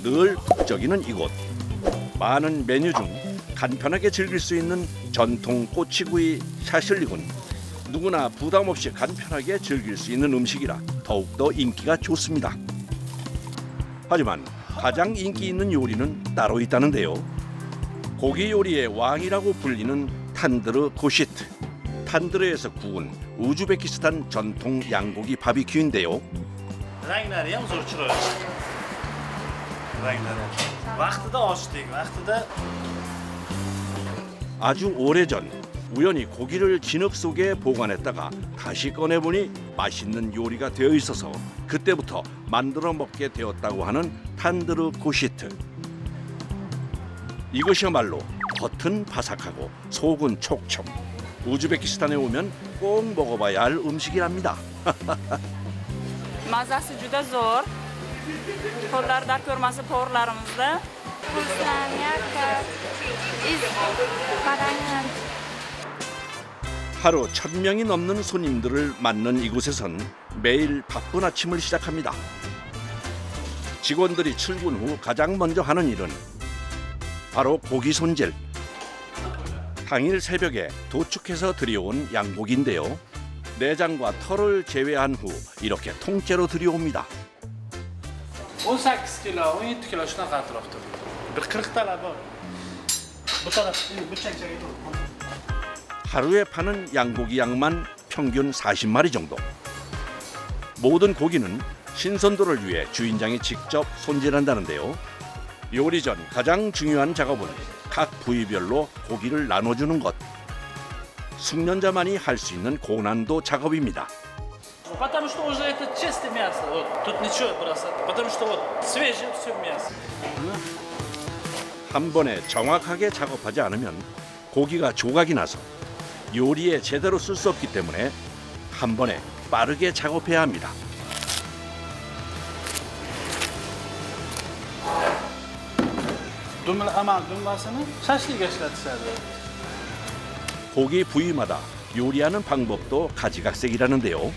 늘 북적이는 이곳. 많은 메뉴 중 간편하게 즐길 수 있는 전통 꼬치구이 샤실릭은 누구나 부담 없이 간편하게 즐길 수 있는 음식이라 더욱더 인기가 좋습니다. 하지만 가장 인기 있는 요리는 따로 있다는데요. 고기 요리의 왕이라고 불리는 탄드르 고시트. 탄드르에서 구운 우즈베키스탄 전통 양고기 바비큐인데요. Ranglari ham zo'r chiroyli. Ranglari. Vaqtida ochdik, vaqtida. 아주 오래전 우연히 고기를 진흙 속에 보관했다가 다시 꺼내보니 맛있는 요리가 되어 있어서 그때부터 만들어 먹게 되었다고 하는 탄드르 고시트. 이것이야말로 겉은 바삭하고 속은 촉촉. 우즈베키스탄에 오면 꼭 먹어봐야 할 음식이랍니다. Mazasi juda zo'r. Qo'llarda ko'rmasa to'g'rilarimizda. 하루 1000명이 넘는 손님들을 맞는 이곳에선 매일 바쁜 아침을 시작합니다. 직원들이 출근 후 가장 먼저 하는 일은 바로 고기 손질. 당일 새벽에 도축해서 들여온 양고기인데요. 내장과 털을 제외한 후 이렇게 통째로 들여옵니다. 18kg, 17kg shunaqa atrofda. Bir 40talar bor. Bu taraf, bu chakchaga turib. 하루에 파는 양고기 양만 평균 40마리 정도. 모든 고기는 신선도를 위해 주인장이 직접 손질한다는데요. 요리 전 가장 중요한 작업은 각 부위별로 고기를 나눠주는 것. 숙련자만이 할 수 있는 고난도 작업입니다. Потому что уже это чистое мясо. Вот тут ничего бросать. Потому что вот свежее все мясо. 한 번에 정확하게 작업하지 않으면 고기가 조각이 나서 요리에 제대로 쓸 수 없기 때문에 한 번에 빠르게 작업해야 합니다. Dumil amal dummasini shashlikga ishlatishadi. 고기 부위마다 요리하는 방법도 가지각색이라는데요.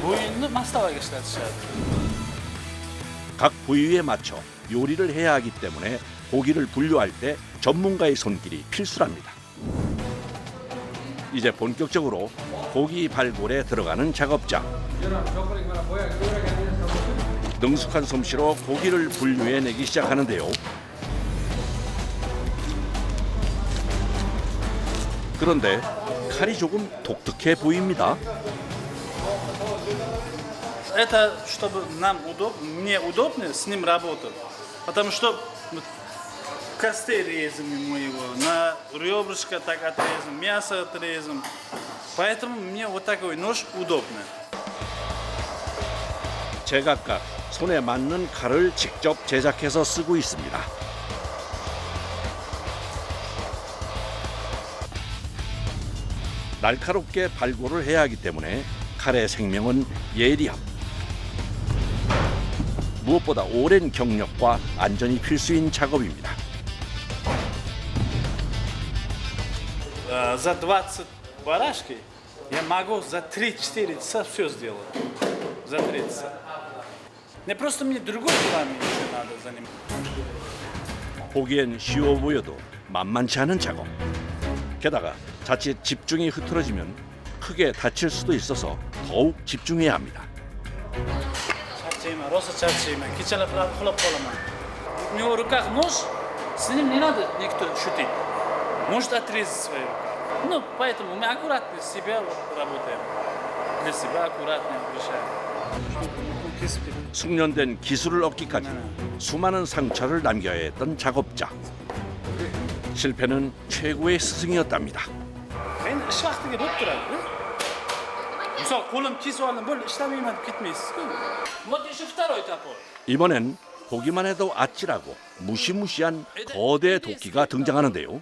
Bo'yinni mastavaga ishlatishadi. 각 부위에 맞춰 요리를 해야 하기 때문에 고기를 분류할 때 전문가의 손길이 필수랍니다. 이제 본격적으로 고기 발골에 들어가는 작업자. 능숙한 솜씨로 고기를 분류해내기 시작하는데요. 그런데 칼이 조금 독특해 보입니다. Это чтобы нам удобно, мне удобно с ним работать. Потому что кости резем мы его, на ребрышко так отрезем, мясо отрезем. Поэтому мне вот такой нож удобно. 제각각 손에 맞는 칼을 직접 제작해서 쓰고 있습니다. 날카롭게 발골을 해야 하기 때문에 칼의 생명은 예리함. 무엇보다 오랜 경력과 안전이 필수인 작업입니다. За 20 барашки я могу за 3-4 часа все сделать. За 30 часа. Не просто мне другой делами еще надо заниматься. 보기엔 쉬워 보여도 만만치 않은 작업. 게다가 자칫 집중이 흐트러지면 크게 다칠 수도 있어서 더욱 집중해야 합니다. Чарчайman, rosa чарчайman. Kechalab uxlab qolaman. У него в руках нож, с ним не надо никто шутить. Может отрезать свою руку. Ну, поэтому мы аккуратно себя работаем. Для себя аккуратно решаем. 숙련된 기술을 얻기까지 수많은 상처를 남겨야 했던 작업자. 실패는 최고의 스승이었답니다. Men ish vaqtiga bo'lib turadi. Misol qo'lim kesib oldim, bo'ldi, ishlamayman deb ketmaysiz-ku. Вот еще второй топор. 이번엔 보기만 해도 아찔하고 무시무시한 거대 도끼가 등장하는데요.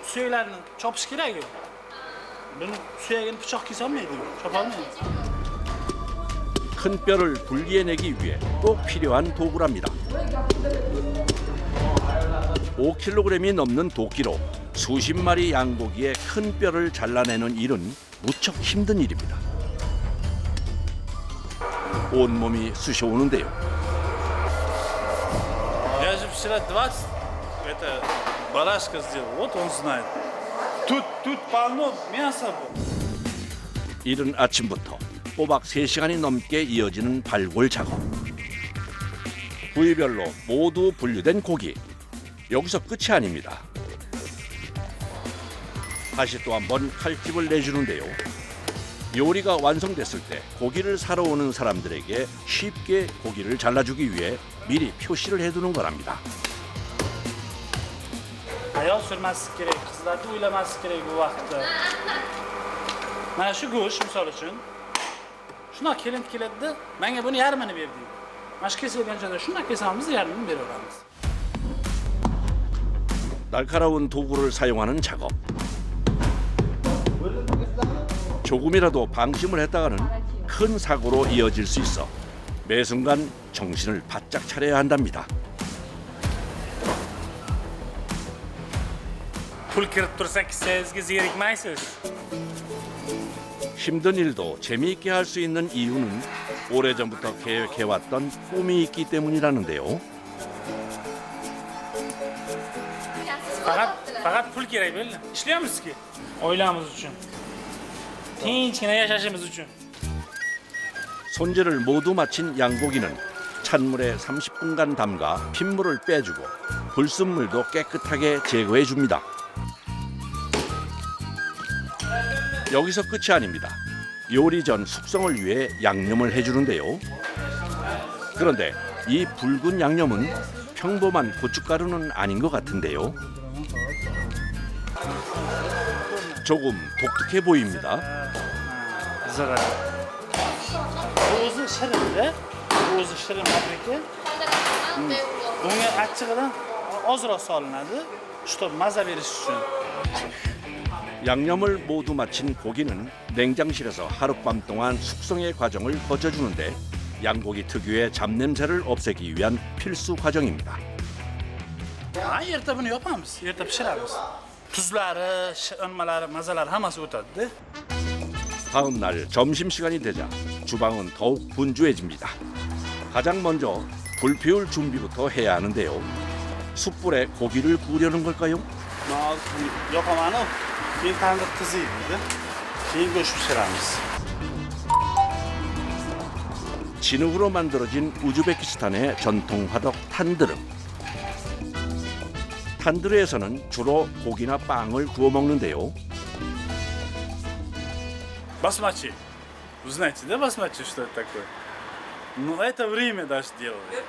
Suyaklarni chopish kerak-ku. Buni suyagini pichoq kesa olmaydi, chopa olmaydi. 큰 뼈를 분리해내기 위해 꼭 필요한 도구랍니다. 5kg이 넘는 도끼로 수십 마리 양고기의 큰 뼈를 잘라내는 일은 무척 힘든 일입니다. 온몸이 쑤셔오는데요. Я же вчера 20 это барашка сделал. Вот он знает. Тут полно мяса было. 이른 아침부터 꼬박 3시간이 넘게 이어지는 발골 작업. 부위별로 모두 분류된 고기. 여기서 끝이 아닙니다. 다시 또 한 번 칼집을 내주는데요. 요리가 완성됐을 때 고기를 사러 오는 사람들에게 쉽게 고기를 잘라주기 위해 미리 표시를 해두는 거랍니다. Ayol surmaslik kerak, qizlarni o'ylamaslik kerak bu vaqtda. Mana shu go'sht misol uchun shundoq kelin keladida, menga buni yarmini ber deydi. Mana shu kesilgan joyda shundoq kesamiz, yarmini beraveramiz. 날카로운 도구를 사용하는 작업. 조금이라도 방심을 했다가는 큰 사고로 이어질 수 있어 매 순간 정신을 바짝 차려야 한답니다. Pul kirib tursa kissangizga zerikmaysiz. 힘든 일도 재미있게 할 수 있는 이유는 오래전부터 계획해왔던 꿈이 있기 때문이라는데요. Faqat pul kerak bo'ldi. Ishlayapmiz-ku. Oilamiz uchun. Tinchgina yashashimiz uchun. 손질을 모두 마친 양고기는 찬물에 30분간 담가 핏물을 빼주고 불순물도 깨끗하게 제거해 줍니다. 여기서 끝이 아닙니다. 요리 전 숙성을 위해 양념을 해주는데요. 그런데 이 붉은 양념은 평범한 고춧가루는 아닌 것 같은데요. 조금 독특해 보입니다. Zira. O'zi shirin-da. O'zi shirin paprika. Bunga achchig'idan ozroq solinadi, чтобы maza berish uchun. 양념을 모두 마친 고기는 냉장실에서 하룻밤 동안 숙성의 과정을 거쳐주는데 양고기 특유의 잡냄새를 없애기 위한 필수 과정입니다. Erta buni yopamiz, erta pishiramiz. Tuzlari, nimalari, mazalari hammasi o'tadi-da. 다음 날 점심시간이 되자 주방은 더욱 분주해집니다. 가장 먼저 불 피울 준비부터 해야 하는데요. 숯불에 고기를 구우려는 걸까요? Yoqamanu, keyin tandir qiziydi-da. Keyin go'sht pishiramiz. 진흙으로 만들어진 우즈베키스탄의 전통 화덕 탄드르. 탄드르에서는 주로 고기나 빵을 구워 먹는데요. Басмачи. Вы знаете, да, басмачи, что это такое? Ну, это время даже делали.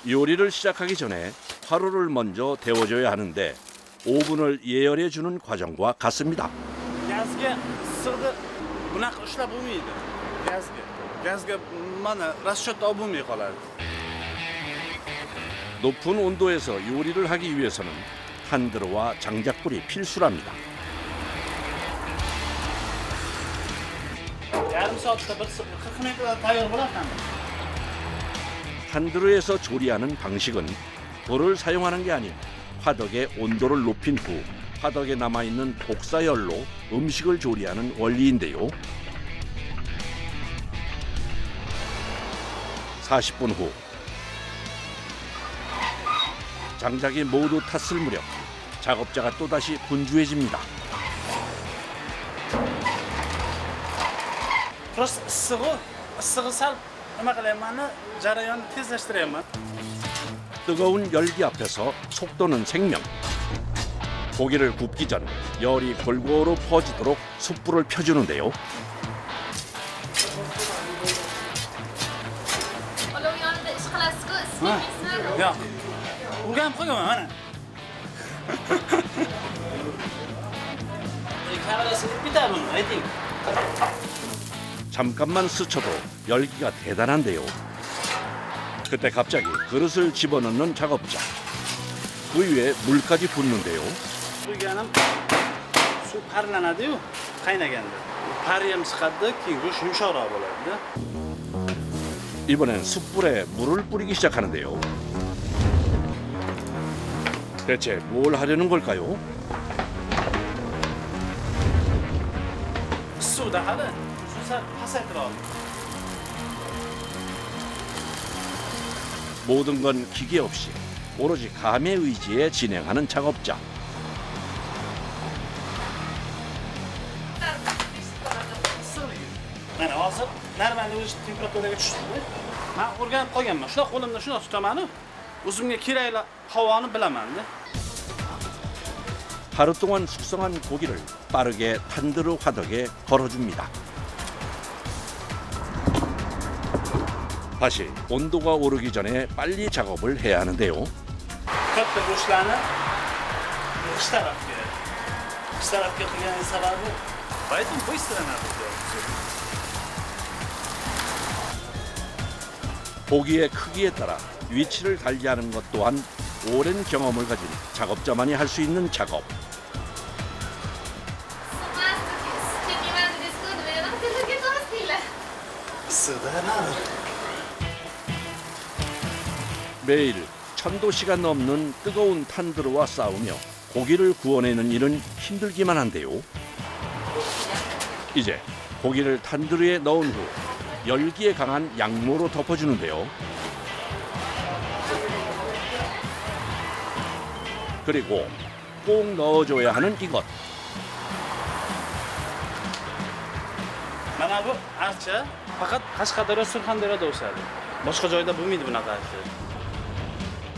요리를 시작하기 전에 화로를 먼저 데워줘야 하는데 오븐을 예열해 주는 과정과 같습니다. Gazga issiqda bunaqa ushlab bo'lmaydi. Gazga mana расчётda olib bo'lmay qoladi. 높은 온도에서 요리를 하기 위해서는 탄드르와 장작불이 필수랍니다. Yarim soatda 40 minutda tayyor bo'ladi. 탄드르에서 조리하는 방식은 불을 사용하는 게 아닌 화덕의 온도를 높인 후 화덕에 남아있는 복사열로 음식을 조리하는 원리인데요. 40분 후 장작이 모두 탔을 무렵 작업자가 또다시 분주해집니다. Просто issig'i sal nima qilyapman, jarayonni tezlashtiryapman. 뜨거운 열기 앞에서 속도는 생명. 고기를 굽기 전 열이 골고루 퍼지도록 숯불을 펴주는데요. 야, 우리 한번 포기하면 하나. 이 카메라에서 비타면 화이팅. 잠깐만 스쳐도 열기가 대단한데요. 그때 갑자기 그릇을 집어넣는 작업자. 그 위에 물까지 붓는데요. Suyganim suv parlanadi-yu, qaynaganda. Pari ham chiqadi, keyin go'sht yumshoqroq bo'ladi-da. 이번엔 숯불에 물을 뿌리기 시작하는데요. 대체 뭘 하려는 걸까요? Suvda hali, suvsa pasaytiradi. 모든 건 기계 없이 오로지 감의 의지에 진행하는 작업자. Mana hozir normal o'sha temperaturaga tushdi. Men o'rganib qolganman. Shuna qo'limda shuna tutaman. O'zimga kerakli havoni bilaman-da. 하루 동안 숙성한 고기를 빠르게 탄두르 화덕에 걸어줍니다. 다시 온도가 오르기 전에 빨리 작업을 해야 하는데요. Katta go'shtlarni qish tarafga qilgan sababi поэтому быстро надо делать. 고기의 크기에 따라 위치를 달리하는 것 또한 오랜 경험을 가진 작업자만이 할 수 있는 작업. 매일 1000도씨가 넘는 뜨거운 탄두르와 싸우며 고기를 구워내는 일은 힘들기만 한데요. 이제 고기를 탄두르에 넣은 후 열기에 강한 양모로 덮어주는데요. 그리고 꼭 넣어줘야 하는 이것. Mana bu archa faqat Qashqadaryo, Surxondaryoda o'sadi. Boshqa joyda bo'lmaydi bunaqa archa.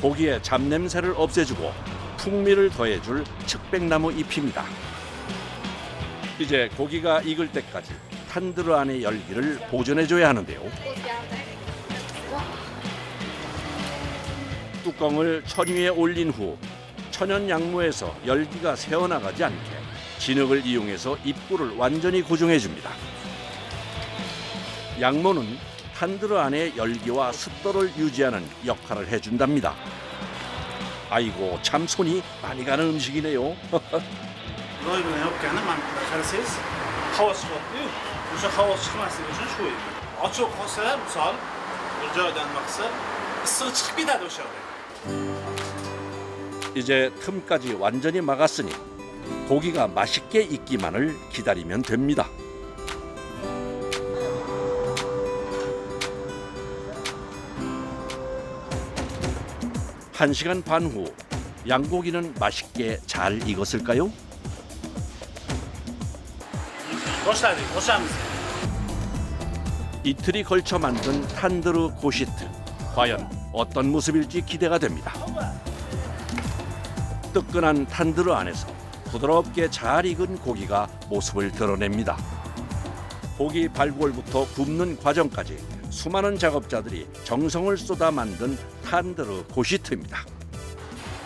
고기의 잡냄새를 없애주고 풍미를 더해줄 측백나무 잎입니다. 이제 고기가 익을 때까지 탄두르 안의 열기를 보존해줘야 하는데요. 뚜껑을 천 위에 올린 후 천연 양모에서 열기가 새어나가지 않게 진흙을 이용해서 입구를 완전히 고정해줍니다. 양모는 탄두르 안의 열기와 습도를 유지하는 역할을 해준답니다. 아이고 참 손이 많이 가는 음식이네요. Loy bilan yopganda mana bunda qarasangiz havo chiqyapti-yu. O'sha havo chiqmasligi uchun shu edi. Ochiq qolsa, misol, bir joydan boqsa, issig'i chiqib ketadi o'sha yerga. 이제 틈까지 완전히 막았으니 고기가 맛있게 익기만을 기다리면 됩니다. 한 시간 반 후 양고기는 맛있게 잘 익었을까요? Boshladik, boshamiz. 이틀이 걸쳐 만든 탄두르 고시트. 과연 어떤 모습일지 기대가 됩니다. 뜨끈한 탄두르 안에서 부드럽게 잘 익은 고기가 모습을 드러냅니다. 고기 발골부터 굽는 과정까지 수많은 작업자들이 정성을 쏟아 만든 탄두르 고시트입니다.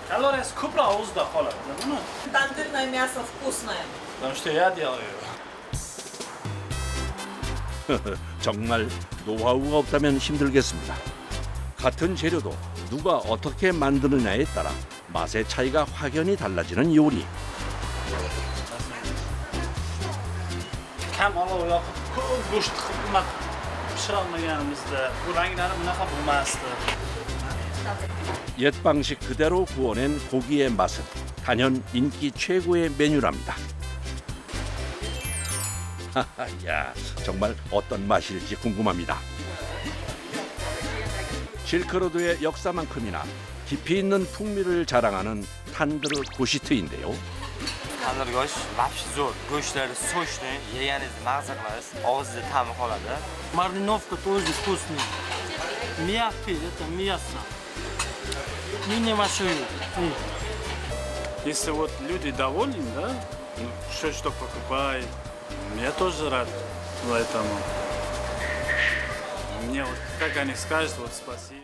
Kaloriyasi ko'proq o'zida qoladi. Buni Тандырное мясо вкусное. потому что я делаю. 정말 노하우가 없다면 힘들겠습니다. 같은 재료도 누가 어떻게 만드느냐에 따라 맛의 차이가 확연히 달라지는 요리. Kam olov yoqib, ko'p go'sht qilib pishirolmaganimizda bu ranglari bunaqa bo'lmasdi. 옛 방식 그대로 구워낸 고기의 맛은 단연 인기 최고의 메뉴랍니다. 야, 정말 어떤 맛일지 궁금합니다. 실크로드의 역사만큼이나 깊이 있는 풍미를 자랑하는 탄두르 고시트인데요. Tandır go'sht вообще zo'r. Go'shtlarni so'shni, yeganingizni mag'za qilasiz, og'zingizda ta'mi qoladi. Мариновка тоже вкусный. Мягкий, это мясо. И не машину. Если вот люди довольны, да, ну, что покупают, я тоже рад. Поэтому мне вот как они скажут, вот спасибо.